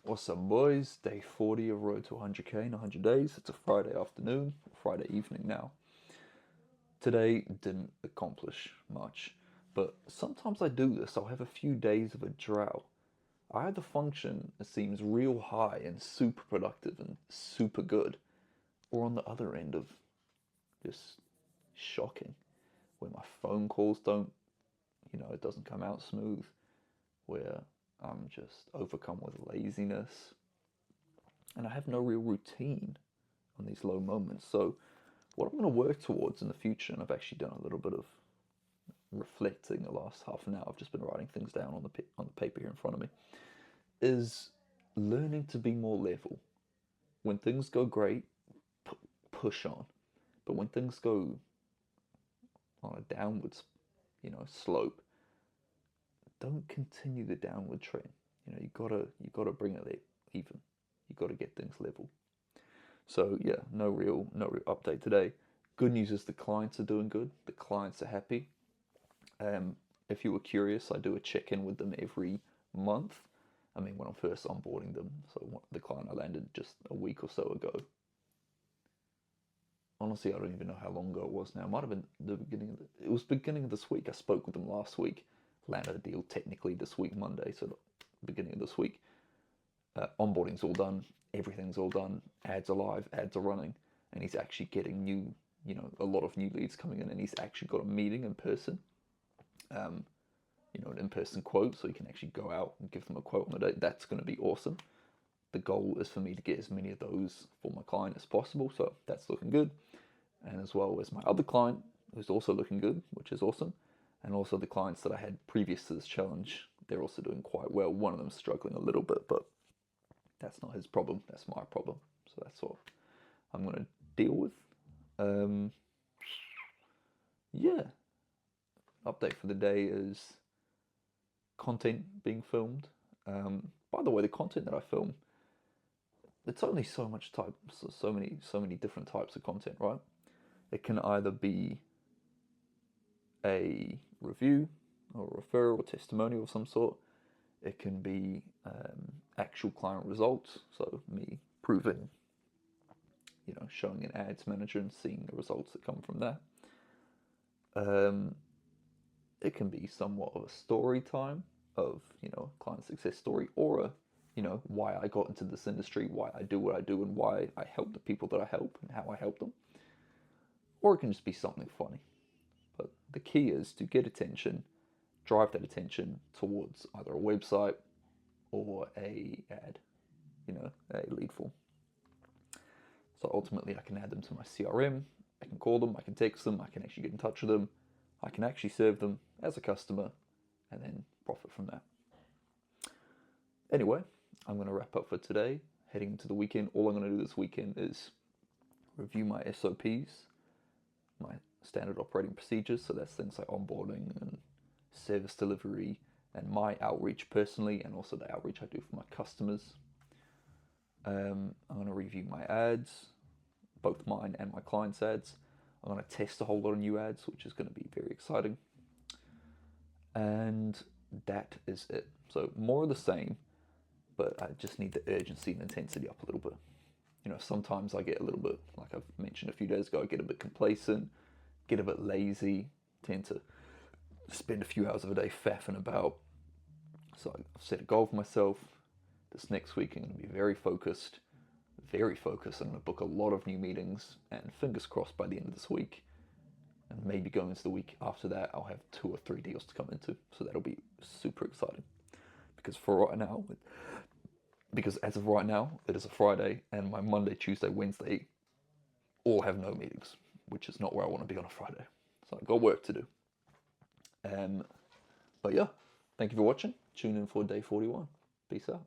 What's up, boys? Day 40 of Road to 100k in 100 days. It's a Friday afternoon, Friday evening now. Today didn't accomplish much, but sometimes I do this. I'll have a few days of a drought. I either function, it seems, real high and super productive and super good, or on the other end of just shocking, where my phone calls don't, it doesn't come out smooth, where I'm just overcome with laziness, and I have no real routine on these low moments. So, what I'm going to work towards in the future, and I've actually done a little bit of reflecting the last half an hour. I've just been writing things down on the paper here in front of me. Is learning to be more level. When things go great, push on. But when things go on a downwards, slope, don't continue the downward trend. You gotta bring it even. You gotta get things level. So yeah, no real update today. Good news is the clients are doing good. The clients are happy. If you were curious, I do a check-in with them every month. I mean, when I'm first onboarding them. So the client I landed just a week or so ago. Honestly, I don't even know how long ago it was now. It might have been the beginning of it was beginning of this week. I spoke with them last week. Landed a deal technically this week, Monday, so the beginning of this week. Onboarding's all done, everything's all done, ads are live, ads are running, and he's actually getting a lot of new leads coming in, and he's actually got a meeting in person, an in-person quote, so he can actually go out and give them a quote on the day. That's going to be awesome. The goal is for me to get as many of those for my client as possible, so that's looking good. And as well as my other client, who's also looking good, which is awesome. And also the clients that I had previous to this challenge, they're also doing quite well. One of them's struggling a little bit, but that's not his problem. That's my problem. So that's what I'm going to deal with. Um, yeah. Update for the day is content being filmed. By the way, the content that I film, it's only so much type, so many different types of content, right? It can either be a review or a referral or testimonial of some sort. It can be actual client results, so me proving, showing an ads manager and seeing the results that come from that. It can be somewhat of a story time of, client success story, or why I got into this industry, why I do what I do, and why I help the people that I help and how I help them. Or it can just be something funny. But the key is to get attention, drive that attention towards either a website or a ad, a lead form. So ultimately I can add them to my CRM, I can call them, I can text them, I can actually get in touch with them, I can actually serve them as a customer and then profit from that. Anyway, I'm going to wrap up for today. Heading into the weekend, all I'm going to do this weekend is review my SOPs, my standard operating procedures. So that's things like onboarding and service delivery and my outreach personally, and also the outreach I do for my customers. I'm going to review my ads, both mine and my clients' ads. I'm going to test a whole lot of new ads, which is going to be very exciting. And that is it. So more of the same, but I just need the urgency and intensity up a little bit. Sometimes I get a little bit, like I've mentioned a few days ago, I get a bit complacent, get a bit lazy, tend to spend a few hours of a day faffing about. So I've set a goal for myself. This next week I'm going to be very focused. I'm going to book a lot of new meetings, and fingers crossed by the end of this week, and maybe going into the week after that, I'll have 2 or 3 deals to come into. So that'll be super exciting. Because as of right now, it is a Friday, and my Monday, Tuesday, Wednesday all have no meetings, which is not where I want to be on a Friday. So I've got work to do. But yeah, thank you for watching. Tune in for day 41. Peace out.